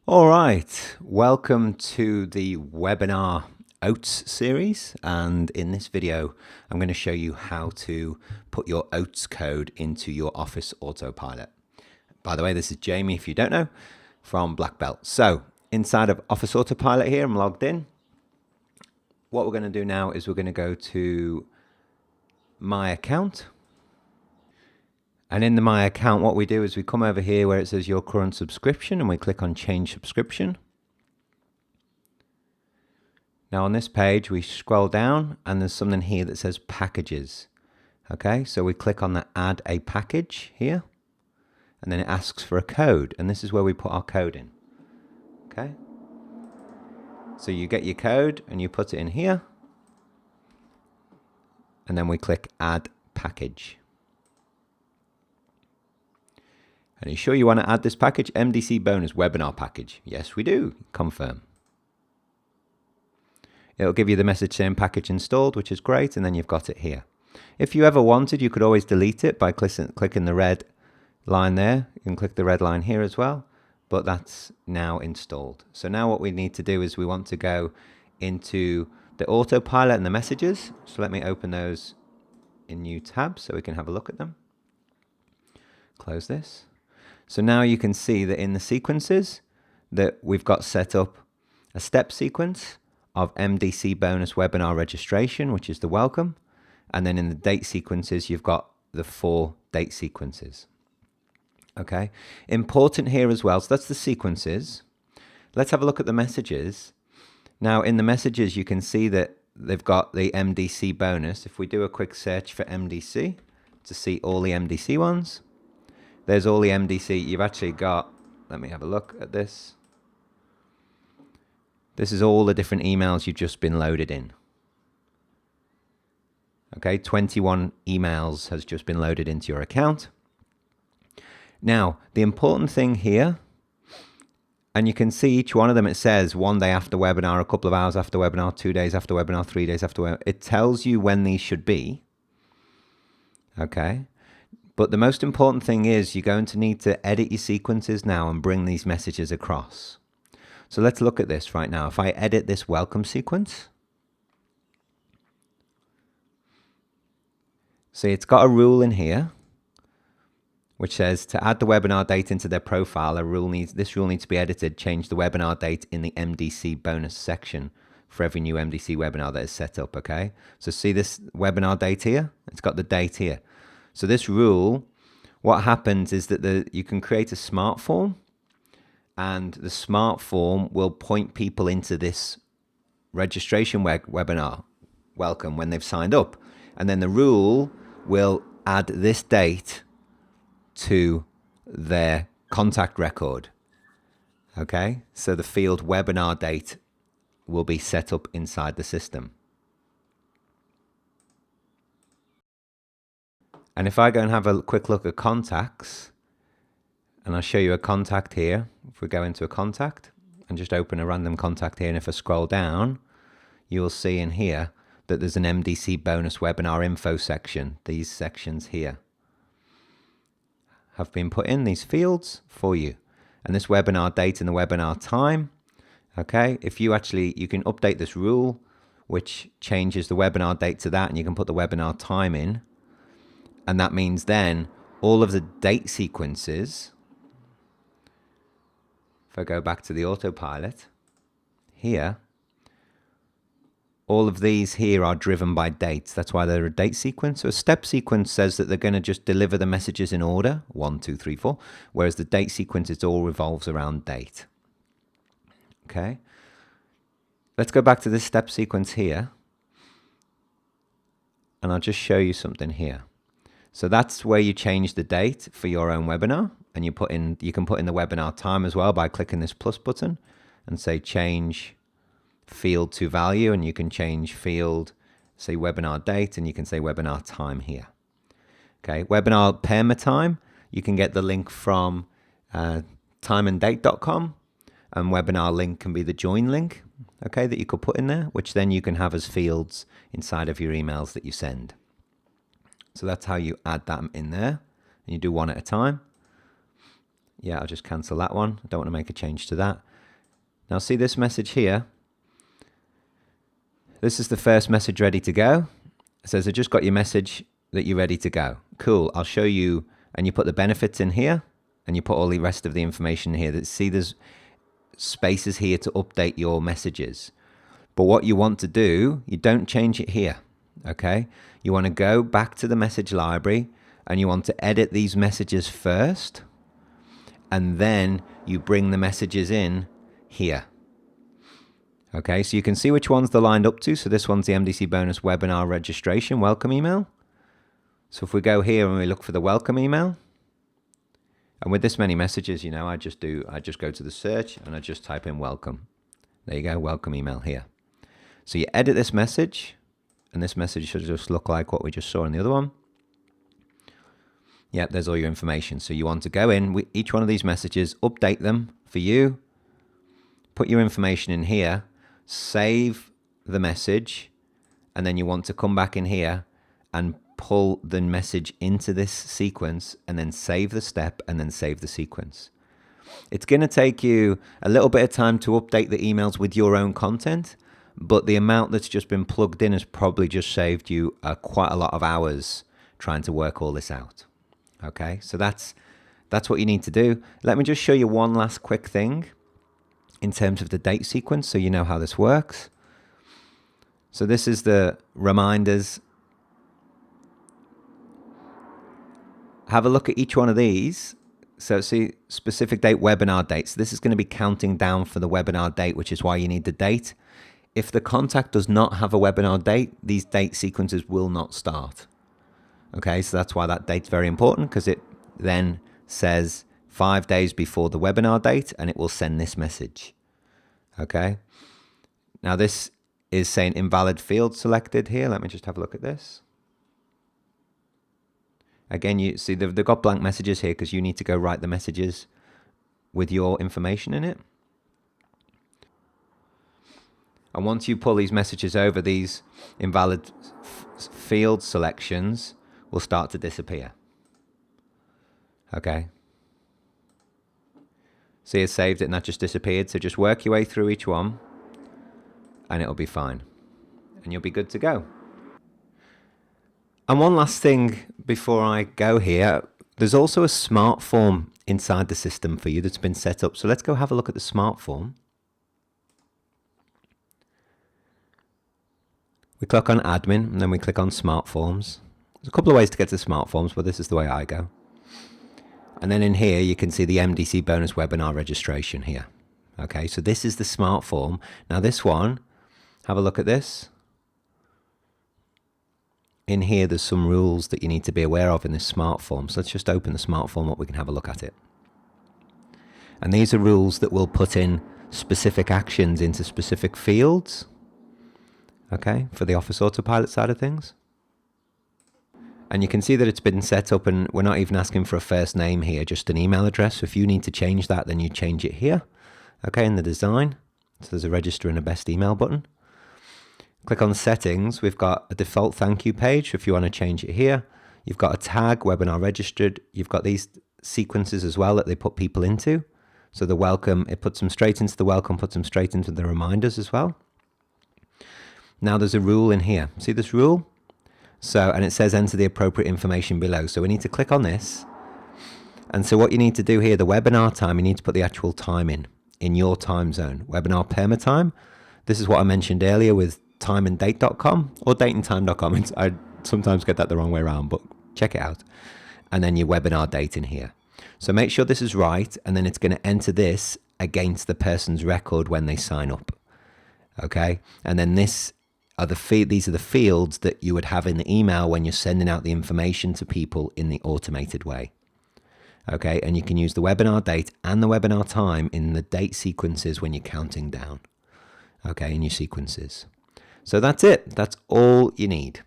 All right, welcome to the webinar OATS series, and in this video I'm going to show you how to put your OATS code into your Office Autopilot. By the way, this is Jamie, if you don't know, from Black Belt. So inside of Office Autopilot here, I'm logged in. What we're going to do now is we're going to go to My Account. And in the My Account, what we do is we come over here where it says your current subscription and we click on Change Subscription. Now on this page, we scroll down and there's something here that says Packages. Okay, so we click on the Add a Package here and then it asks for a code, and this is where we put our code in. Okay, so you get your code and you put it in here and then we click Add Package. And are you sure you want to add this package? MDC bonus webinar package. Yes, we do. Confirm. It'll give you the message saying package installed, which is great, and then you've got it here. If you ever wanted, you could always delete it by clicking the red line there. You can click the red line here as well, but that's now installed. So now what we need to do is we want to go into the autopilot and the messages. So let me open those in new tabs so we can have a look at them. Close this. So now you can see that in the sequences that we've got set up a step sequence of MDC bonus webinar registration, which is the welcome. And then in the date sequences, you've got the 4 date sequences. Okay, important here as well. So that's the sequences. Let's have a look at the messages. Now in the messages, you can see that they've got the MDC bonus. If we do a quick search for MDC to see all the MDC ones, there's all the MDC. You've actually got, let me have a look at this. This is all the different emails you've just been loaded in. Okay, 21 emails has just been loaded into your account. Now, the important thing here, and you can see each one of them, it says 1 day after webinar, a couple of hours after webinar, 2 days after webinar, 3 days after webinar. It tells you when these should be. Okay. But the most important thing is you're going to need to edit your sequences now and bring these messages across. So let's look at this right now. If I edit this welcome sequence, see it's got a rule in here which says to add the webinar date into their profile, this rule needs to be edited. Change the webinar date in the MDC bonus section for every new MDC webinar that is set up. Okay, so see this webinar date here? It's got the date here. So this rule, what happens is that you can create a smart form, and the smart form will point people into this registration webinar welcome when they've signed up. And then the rule will add this date to their contact record. Okay, so the field webinar date will be set up inside the system. And if I go and have a quick look at contacts, and I'll show you a contact here. If we go into a contact and just open a random contact here, and if I scroll down, you'll see in here that there's an MDC bonus webinar info section. These sections here have been put in, these fields for you. And this webinar date and the webinar time. Okay, if you can update this rule, which changes the webinar date to that, and you can put the webinar time in. And that means then all of the date sequences, if I go back to the autopilot here, all of these here are driven by dates. That's why they're a date sequence. So a step sequence says that they're going to just deliver the messages in order, 1, 2, 3, 4, whereas the date sequence, it all revolves around date. Okay, let's go back to this step sequence here, and I'll just show you something here. So that's where you change the date for your own webinar, and you can put in the webinar time as well by clicking this plus button and say change field to value, and you can change field, say webinar date, and you can say webinar time here. Okay, webinar perma time, you can get the link from timeanddate.com, and webinar link can be the join link, okay, that you could put in there, which then you can have as fields inside of your emails that you send. So that's how you add that in there, and you do one at a time. Yeah, I'll just cancel that one. I don't want to make a change to that. Now see this message here. This is the first message ready to go. It says, I just got your message that you're ready to go. Cool, I'll show you, and you put the benefits in here, and you put all the rest of the information here. See, there's spaces here to update your messages. But what you want to do, you don't change it here, okay? You want to go back to the message library, and you want to edit these messages first, and then you bring the messages in here. Okay, so you can see which ones they're lined up to. So this one's the MDC bonus webinar registration welcome email. So if we go here and we look for the welcome email, and with this many messages, you know, I just go to the search and I just type in welcome. There you go, welcome email here. So you edit this message, and this message should just look like what we just saw in the other one. Yep, there's all your information. So you want to go in with each one of these messages, update them for you, put your information in here, save the message, and then you want to come back in here and pull the message into this sequence, and then save the step, and then save the sequence. It's going to take you a little bit of time to update the emails with your own content, but the amount that's just been plugged in has probably just saved you quite a lot of hours trying to work all this out. Okay, so that's what you need to do. Let me just show you one last quick thing in terms of the date sequence, so you know how this works. So this is the reminders. Have a look at each one of these. So see, specific date, webinar dates. This is going to be counting down for the webinar date, which is why you need the date. If the contact does not have a webinar date, these date sequences will not start. Okay, so that's why that date's very important, because it then says 5 days before the webinar date, and it will send this message. Okay. Now this is saying invalid field selected here. Let me just have a look at this. Again, you see they've got blank messages here because you need to go write the messages with your information in it. And once you pull these messages over, these invalid field selections will start to disappear. Okay. See, it saved it and that just disappeared. So just work your way through each one and it'll be fine. And you'll be good to go. And one last thing before I go here, there's also a smart form inside the system for you that's been set up. So let's go have a look at the smart form. We click on admin and then we click on smart forms. There's a couple of ways to get to smart forms, but this is the way I go. And then in here, you can see the MDC bonus webinar registration here. Okay, so this is the smart form. Now this one, have a look at this. In here, there's some rules that you need to be aware of in this smart form. So let's just open the smart form up, we can have a look at it. And these are rules that will put in specific actions into specific fields. Okay, for the Office Autopilot side of things. And you can see that it's been set up and we're not even asking for a first name here, just an email address. So if you need to change that, then you change it here. Okay, in the design. So there's a register and a best email button. Click on settings. We've got a default thank you page if you want to change it here. You've got a tag, webinar registered. You've got these sequences as well that they put people into. So the welcome, it puts them straight into the welcome, puts them straight into the reminders as well. Now there's a rule in here. See this rule? So, and it says enter the appropriate information below. So we need to click on this. And so what you need to do here, the webinar time, you need to put the actual time in your time zone. Webinar perma time. This is what I mentioned earlier with timeanddate.com or dateandtime.com. I sometimes get that the wrong way around, but check it out. And then your webinar date in here. So make sure this is right. And then it's going to enter this against the person's record when they sign up. Okay. And then these are the fields that you would have in the email when you're sending out the information to people in the automated way. Okay, and you can use the webinar date and the webinar time in the date sequences when you're counting down. Okay, in your sequences. So that's it. That's all you need.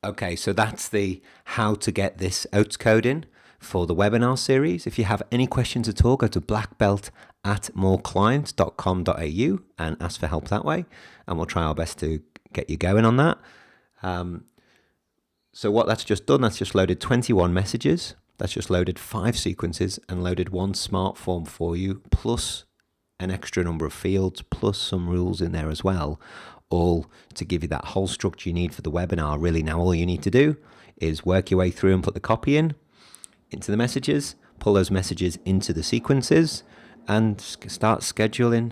Okay, so that's the how to get this OATScode in for the webinar series. If you have any questions at all, go to blackbelt@moreclients.com.au and ask for help that way, and we'll try our best to get you going on that. So what that's just done, that's just loaded 21 messages That's just loaded 5 sequences and loaded 1 smart form for you, plus an extra number of fields, plus some rules in there as well, all to give you that whole structure you need for the webinar. Really, now all you need to do is work your way through and put the copy into the messages, pull those messages into the sequences, and start scheduling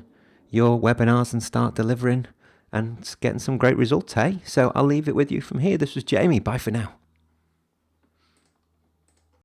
your webinars and start delivering and getting some great results, hey? So I'll leave it with you from here. This was Jamie. Bye for now.